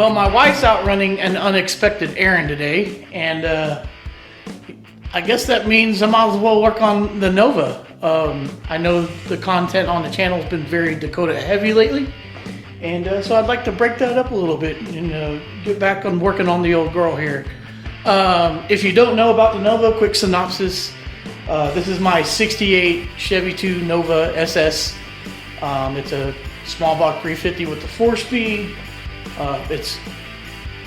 Well, my wife's out running an unexpected errand today, and I guess that means I might as well work on the Nova. I know the content on the channel has been very Dakota heavy lately, and so I'd like to break that up a little bit and get back on working on the old girl here. If you don't know about the Nova, quick synopsis. This is my 68 Chevy 2 Nova SS. It's a small block 350 with the 4-speed. It's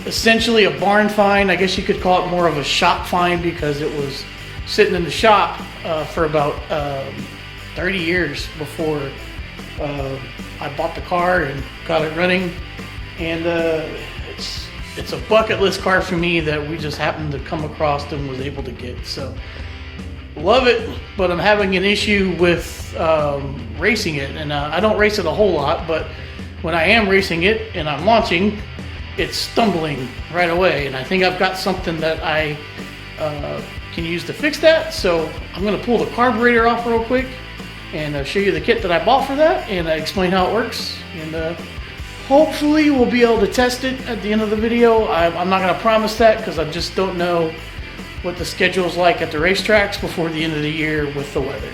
essentially a barn find. I guess you could call it more of a shop find because it was sitting in the shop for about 30 years before I bought the car and got it running. And it's a bucket list car for me that we just happened to come across and was able to get. So love it, but I'm having an issue with racing it, and I don't race it a whole lot, but when I am racing it and I'm launching, it's stumbling right away, and I think I've got something that I can use to fix that. So I'm going to pull the carburetor off real quick and show you the kit that I bought for that, and explain how it works, and hopefully we'll be able to test it at the end of the video. I'm not going to promise that because I just don't know what the schedule is like at the racetracks before the end of the year with the weather.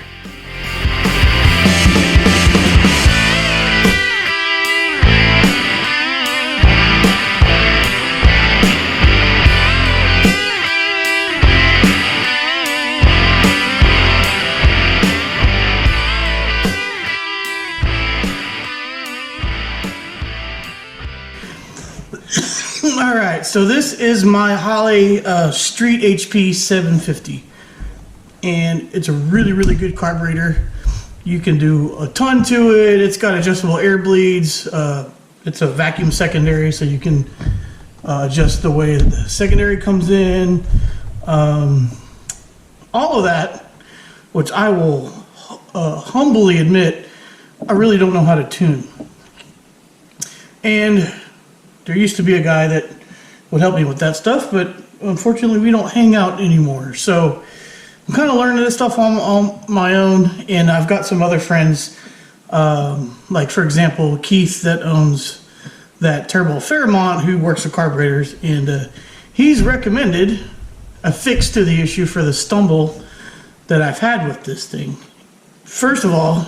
All right, so this is my Holley Street HP 750, and it's a really good carburetor. You can do a ton to it. It's got adjustable air bleeds. It's a vacuum secondary, so you can adjust the way the secondary comes in. All of that, which I will humbly admit, I really don't know how to tune. And there used to be a guy that would help me with that stuff, but unfortunately we don't hang out anymore. So I'm kind of learning this stuff on my own, and I've got some other friends, like for example, Keith that owns that Turbo Fairmont, who works with carburetors, and he's recommended a fix to the issue for the stumble that I've had with this thing. First of all,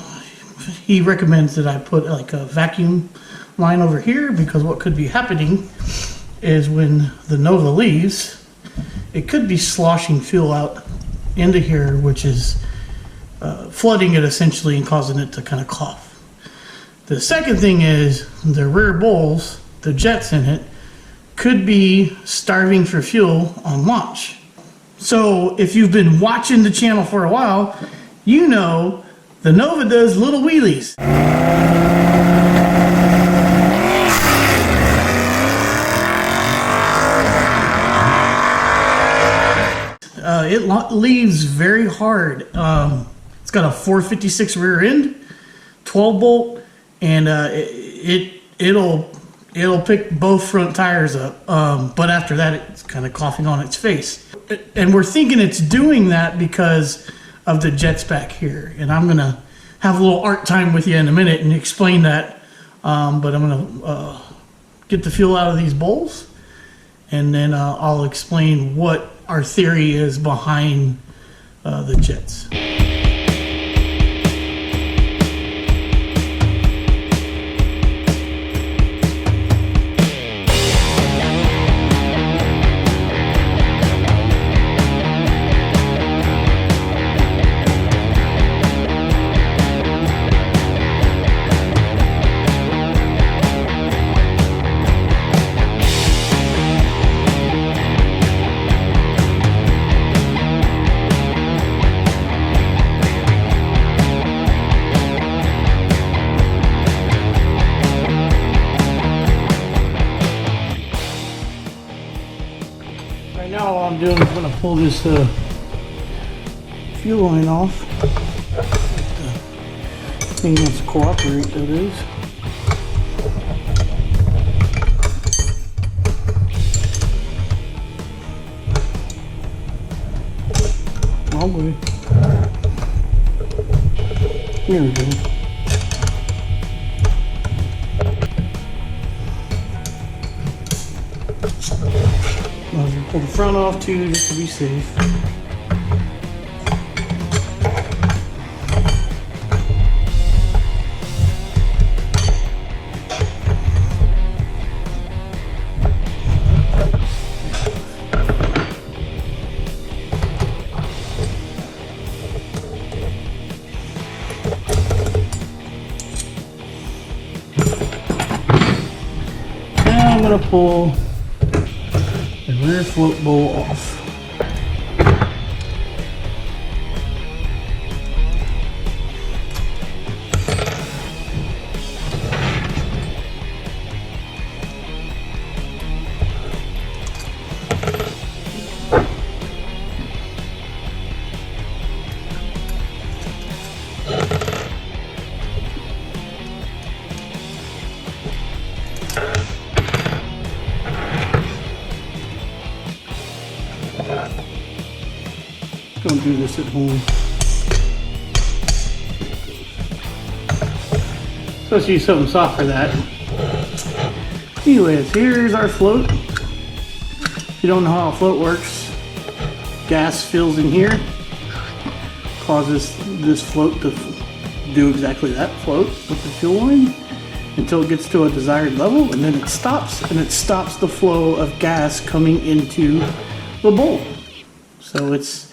he recommends that I put like a vacuum line over here, because what could be happening is when the Nova leaves, it could be sloshing fuel out into here, which is flooding it essentially and causing it to kind of cough. The second thing is the rear bowls, the jets in it, could be starving for fuel on launch. So if you've been watching the channel for a while, you know the Nova does little wheelies. It leaves very hard. It's got a 456 rear end, 12 bolt, and it'll pick both front tires up. But after that, it's kind of coughing on its face. And we're thinking it's doing that because of the jets back here. And I'm gonna have a little art time with you in a minute and explain that. But I'm gonna get the fuel out of these bowls, and then I'll explain what our theory is behind the jets. Now all I'm doing is going to pull this fuel line off. The thing wants to cooperate, that is. Oh boy. There we go. Pull the front off too, just to be safe. Now I'm going to pull the rear float bowl off. Don't do this at home. Supposed to use something soft for that. Anyways, here's our float. If you don't know how a float works, gas fills in here, causes this float to do exactly that, float with the fuel line until it gets to a desired level, and then it stops, and it stops the flow of gas coming into the bowl. So it's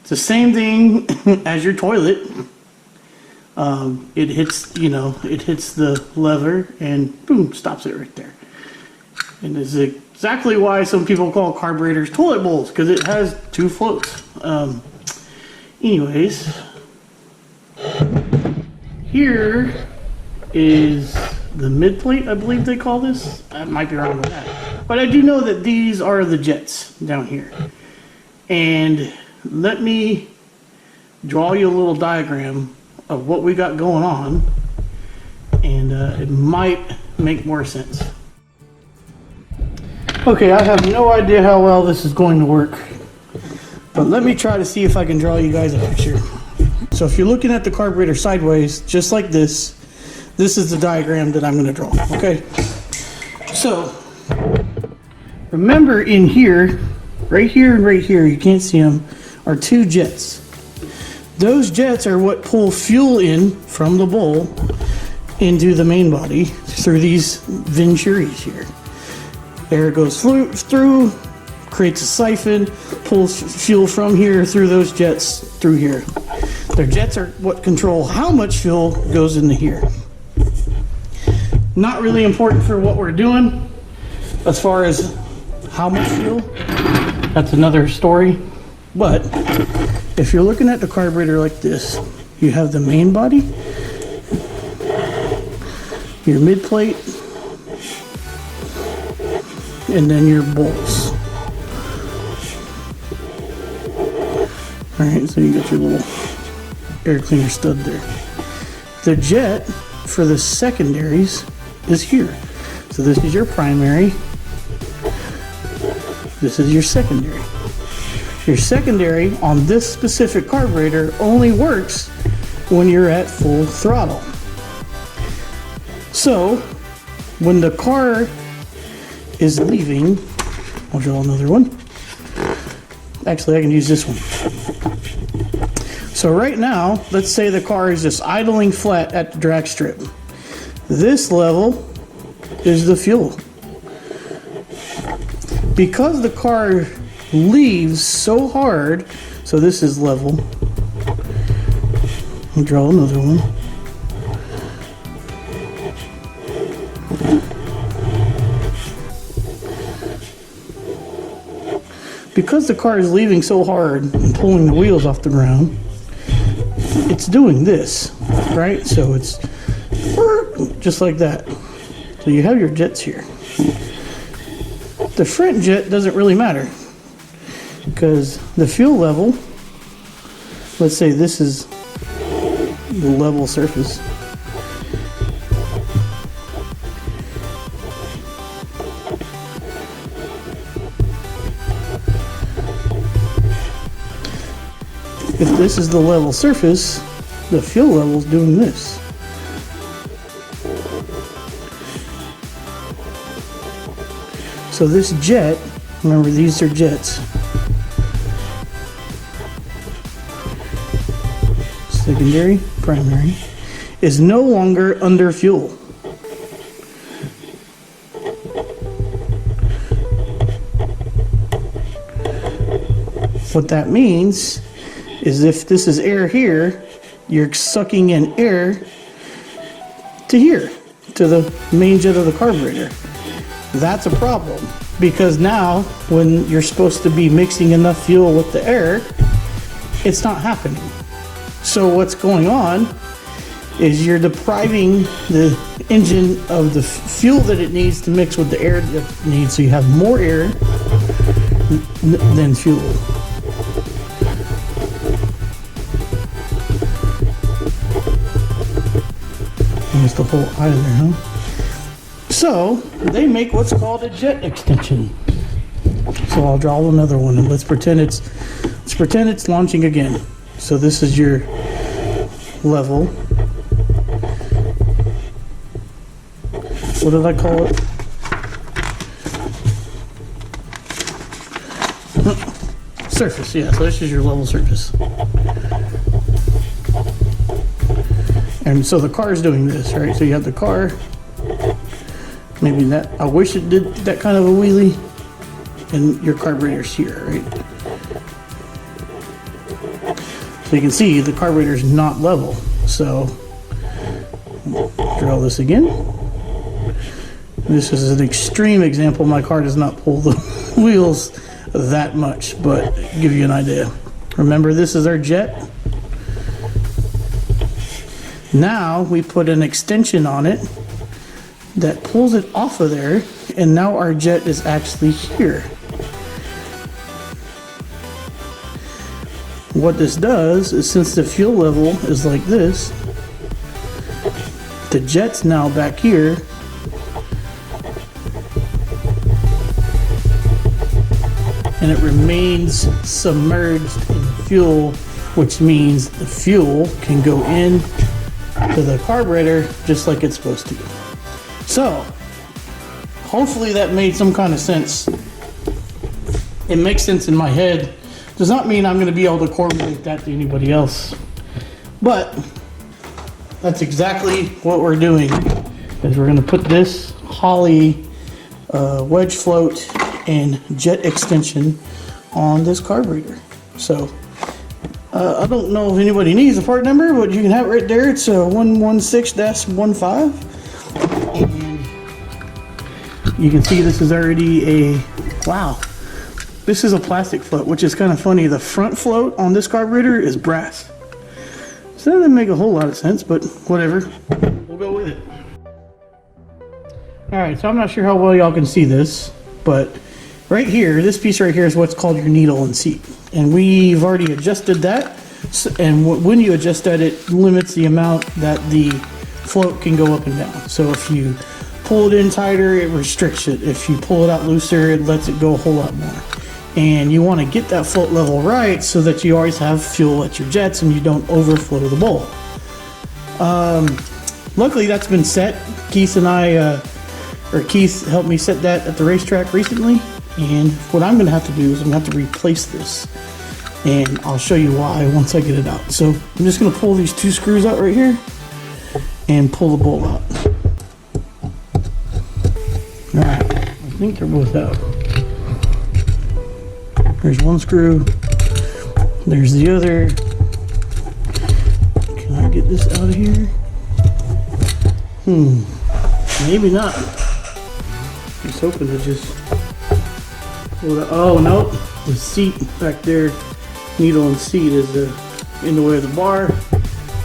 the same thing as your toilet. It hits, it hits the lever and boom, stops it right there. And this is exactly why some people call carburetors toilet bowls, because it has two floats. Anyways, here is the mid plate, I believe they call this. I might be wrong with that. But I do know that these are the jets down here. And let me draw you a little diagram of what we got going on, and it might make more sense. Okay, I have no idea how well this is going to work, but let me try to see if I can draw you guys a picture. So if you're looking at the carburetor sideways, just like this is the diagram that I'm going to draw, okay? So, remember in here, right here and right here, you can't see them, are two jets. Those jets are what pull fuel in from the bowl into the main body through these venturis here. Air goes through, creates a siphon, pulls fuel from here through those jets through here. Their jets are what control how much fuel goes into here. Not really important for what we're doing as far as how much fuel. That's another story. But if you're looking at the carburetor like this, you have the main body, your mid plate, and then your bolts. Alright, so you got your little air cleaner stud there. The jet for the secondaries is here. So this is your primary, this is your secondary. Your secondary on this specific carburetor only works when you're at full throttle. So when the car is leaving, I'll draw another one. Actually, I can use this one. So right now, let's say the car is just idling flat at the drag strip. This level is the fuel. Because the car leaves so hard, so this is level. I'll draw another one. Because the car is leaving so hard and pulling the wheels off the ground, it's doing this, right? So it's just like that. So you have your jets here. The front jet doesn't really matter because the fuel level, let's say this is the level surface. If this is the level surface, the fuel level is doing this. So this jet Remember, these are jets. Secondary, primary, is no longer under fuel. What that means is if this is air here, you're sucking in air to here, to the main jet of the carburetor. That's a problem, because now when you're supposed to be mixing enough fuel with the air, it's not happening. So what's going on is you're depriving the engine of the fuel that it needs to mix with the air that it needs, so you have more air than fuel. There's the whole eye there, huh? So they make what's called a jet extension. So I'll draw another one, and let's pretend it's launching again. So this is your level. What did I call it? Surface, yeah, so this is your level surface. And so the car is doing this, right? So you have the car, maybe that, I wish it did that kind of a wheelie, and your carburetor's here, right? So you can see the carburetor's not level. So draw this again. This is an extreme example. My car does not pull the wheels that much, but give you an idea. Remember, this is our jet. Now we put an extension on it that pulls it off of there, and now our jet is actually here. What this does is, since the fuel level is like this, the jet's now back here, and it remains submerged in fuel, which means the fuel can go in to the carburetor just like it's supposed to. So hopefully that made some kind of sense. It makes sense in my head. Does not mean I'm going to be able to correlate that to anybody else, but that's exactly what we're doing. Is we're going to put this Holley wedge float and jet extension on this carburetor. So I don't know if anybody needs a part number, but you can have it right there. It's 116-15. And you can see this is already a, wow, this is a plastic float, which is kind of funny. The front float on this carburetor is brass. So that doesn't make a whole lot of sense, but whatever. We'll go with it. Alright, so I'm not sure how well y'all can see this, but right here, this piece right here is what's called your needle and seat. And we've already adjusted that. And when you adjust that, it limits the amount that the float can go up and down. So if you pull it in tighter, it restricts it. If you pull it out looser, it lets it go a whole lot more. And you want to get that float level right so that you always have fuel at your jets and you don't overflow the bowl. Luckily, that's been set. Keith helped me set that at the racetrack recently. And what I'm going to have to do is I'm going to have to replace this. And I'll show you why once I get it out. So I'm just going to pull these two screws out right here and pull the bowl out. Alright, I think they're both out. There's one screw. There's the other. Can I get this out of here? Maybe not. I was hoping to just pull it out. Oh no, the seat back there, needle and seat is in the way of the bar.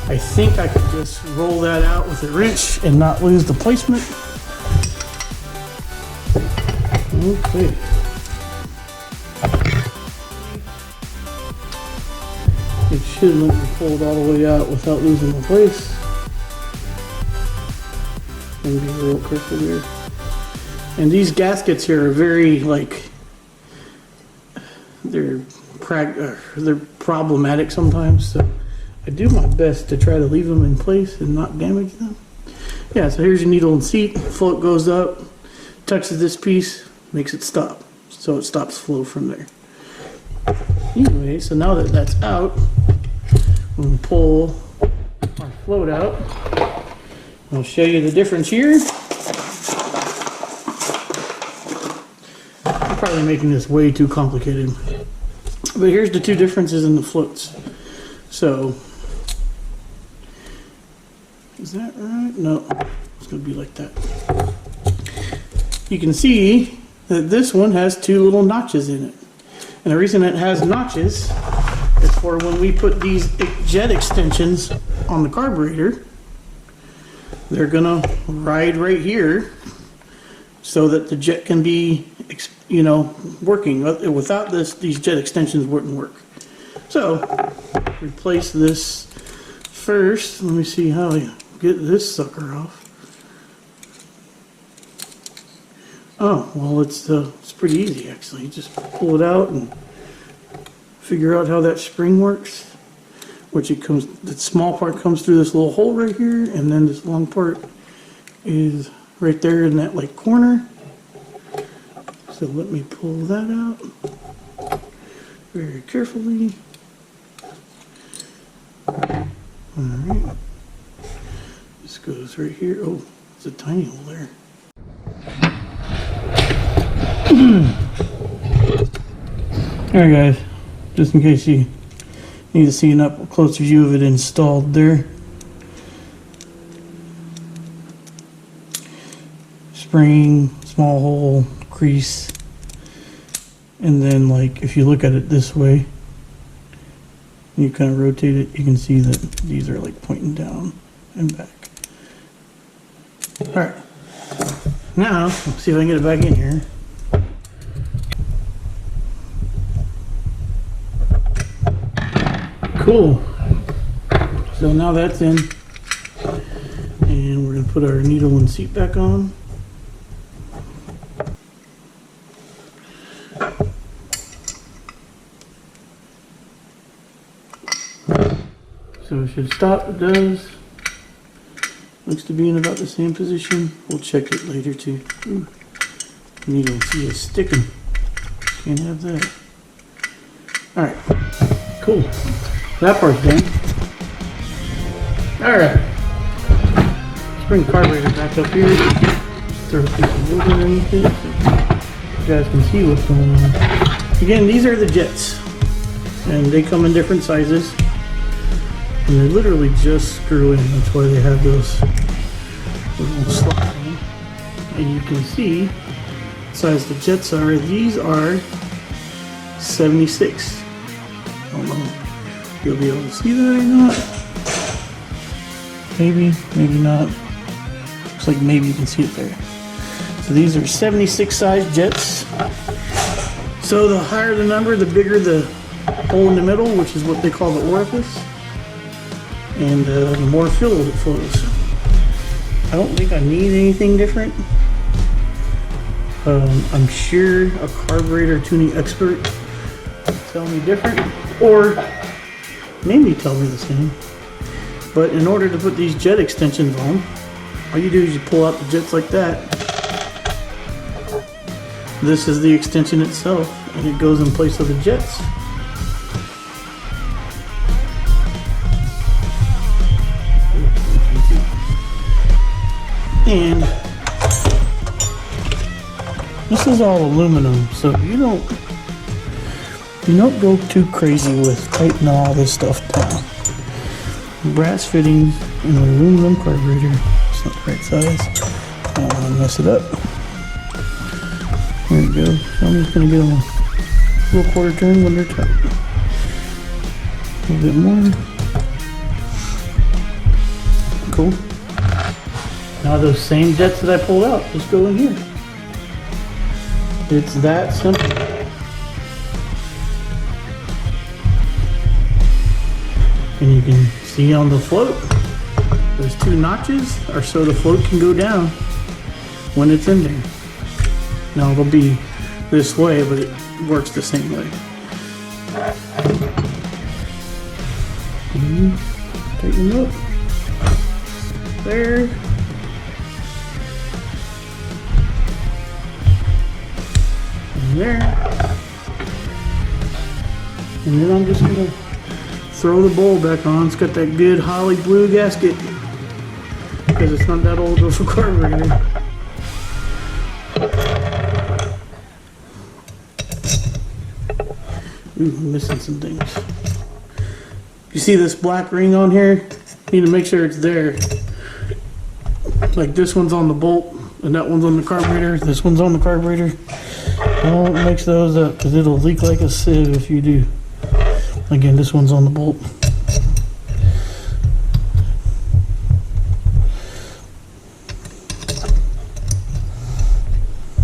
I think I could just roll that out with a wrench and not lose the placement. Okay. It should let me pull it all the way out without losing the place. And be real careful here. And these gaskets here are very, like, they're problematic sometimes. So I do my best to try to leave them in place and not damage them. Yeah, so here's your needle and seat. Float goes up, touches this piece, makes it stop. so it stops flow from there. Anyway, so now that that's out, we're going to pull our float out. I'll show you the difference here. I'm probably making this way too complicated, but here's the two differences in the floats. So, is that right? No, it's going to be like that. You can see that this one has two little notches in it. And the reason it has notches is for when we put these jet extensions on the carburetor, they're gonna ride right here so that the jet can be, you know, working. Without this, these jet extensions wouldn't work. So, replace this first. Let me see how I get this sucker off. Oh, well, it's pretty easy actually. Just pull it out and figure out how that spring works. Which it comes, the small part comes through this little hole right here, and then this long part is right there in that like corner. So let me pull that out very carefully. Alright. This goes right here. Oh, it's a tiny hole there. Alright guys, just in case you need to see an up closer view of it installed there. Spring, small hole, crease, and then like if you look at it this way, you kind of rotate it, you can see that these are like pointing down and back. Alright, now let's see if I can get it back in here. Cool. So now that's in, and we're going to put our needle and seat back on. So it should stop. It does. Looks to be in about the same position. We'll check it later too. Ooh. Needle and seat is sticking. Can't have that. Alright. Cool. That part's done. Alright. Let's bring the carburetor back up here. Throw a piece of wood underneath it so you guys can see what's going on. Again, these are the jets. And they come in different sizes. And they're literally just screw in. That's why they have those little slots in. And you can see what size the jets are. These are 76. I don't know if you'll be able to see that or not. Maybe, maybe not. Looks like maybe you can see it there. So these are 76 size jets. So the higher the number, the bigger the hole in the middle, which is what they call the orifice. And the more fuel it flows. I don't think I need anything different. I'm sure a carburetor tuning expert will tell me different, or maybe tell me the same. But in order to put these jet extensions on, all you do is you pull out the jets like that. This is the extension itself, and it goes in place of the jets. And this is all aluminum, so you don't go too crazy with tightening all this stuff down. Brass fittings in an aluminum carburetor. It's not the right size. I don't want to mess it up. There we go. So I'm just going to give them a little quarter turn when they're tight. A little bit more. Cool. Now those same jets that I pulled out just go in here. It's that simple. And you can see on the float, there's two notches, or so the float can go down when it's in there. Now it'll be this way, but it works the same way. Tighten them up. There. And there. And then I'm just gonna throw the bowl back on. It's got that good Holley blue gasket because it's not that old of a carburetor. I'm missing some things. You see this black ring on here? Need to make sure it's there. Like this one's on the bolt and that one's on the carburetor. This one's on the carburetor. Don't mix those up because it'll leak like a sieve if you do. Again, this one's on the bolt.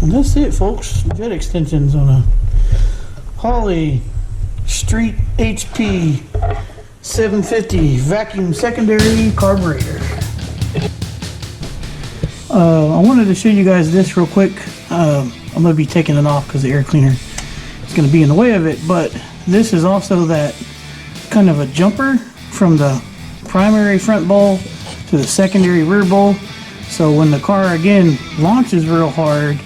And that's it, folks. Jet extensions on a Holley Street HP 750 vacuum secondary carburetor. I wanted to show you guys this real quick. I'm going to be taking it off because the air cleaner is going to be in the way of it, but this is also that kind of a jumper from the primary front bowl to the secondary rear bowl. So when the car again launches real hard,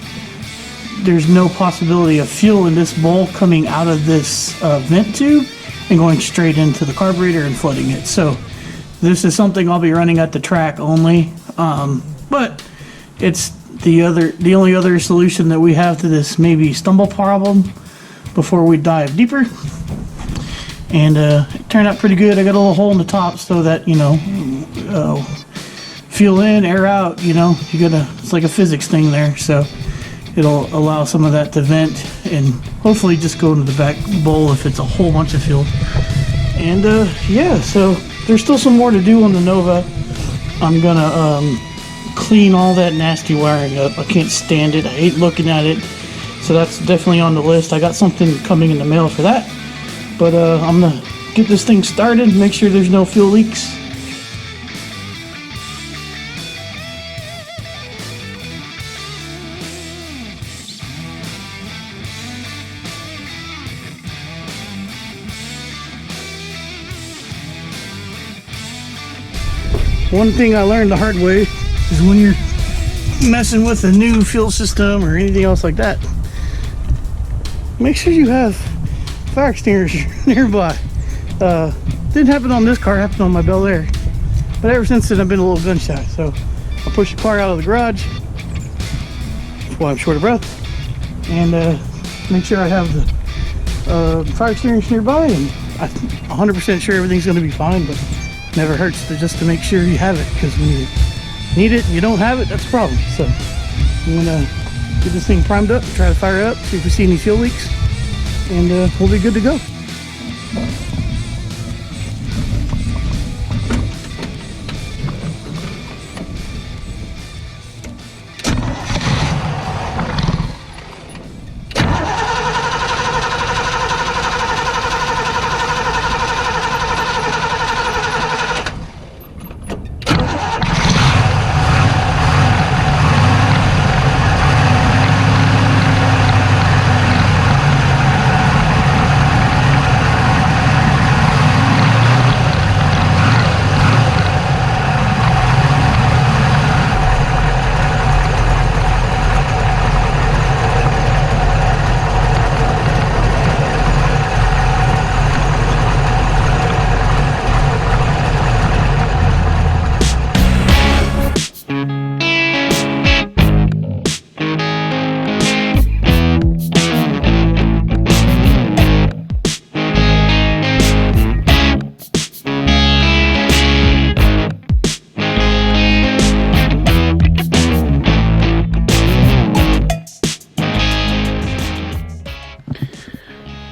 there's no possibility of fuel in this bowl coming out of this vent tube and going straight into the carburetor and flooding it. So this is something I'll be running at the track only, but it's the only other solution that we have to this maybe stumble problem before we dive deeper. And it turned out pretty good. I got a little hole in the top so that, you know, fuel in, air out, you know, it's like a physics thing there. So it'll allow some of that to vent and hopefully just go into the back bowl if it's a whole bunch of fuel. And yeah, so there's still some more to do on the Nova. I'm gonna clean all that nasty wiring up. I can't stand it. I hate looking at it. So that's definitely on the list. I got something coming in the mail for that. But I'm gonna get this thing started, make sure there's no fuel leaks. One thing I learned the hard way is when you're messing with a new fuel system or anything else like that, make sure you have fire extinguishers nearby. Didn't happen on this car, happened on my Bel Air. But ever since then I've been a little gun shy. So I'll push the car out of the garage. That's why I'm short of breath. And make sure I have the fire extinguisher nearby, and I'm 100% sure everything's gonna be fine, but never hurts just to make sure you have it, because when you need it and you don't have it, that's a problem. So I'm gonna get this thing primed up, try to fire it up, see if we see any fuel leaks, and we'll be good to go.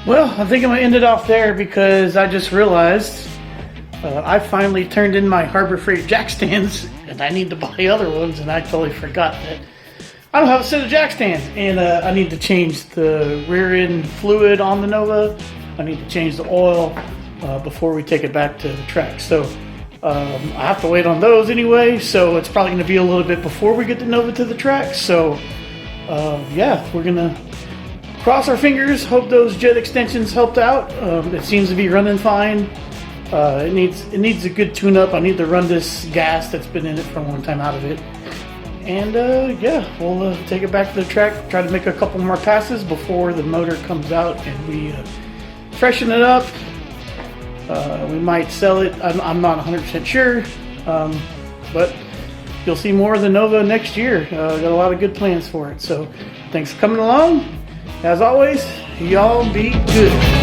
Well, I think I'm gonna end it off there because I just realized I finally turned in my Harbor Freight jack stands, and I need to buy other ones, and I totally forgot that I don't have a set of jack stands, and I need to change the rear end fluid on the Nova. I need to change the oil before we take it back to the track. So I have to wait on those anyway, so it's probably gonna be a little bit before we get the Nova to the track. So yeah, we're gonna cross our fingers, hope those jet extensions helped out. It seems to be running fine. It needs a good tune-up. I need to run this gas that's been in it for a long time out of it. And yeah, we'll take it back to the track, try to make a couple more passes before the motor comes out and we freshen it up. We might sell it. I'm not 100% sure, but you'll see more of the Nova next year. Got a lot of good plans for it. So thanks for coming along. As always, y'all be good.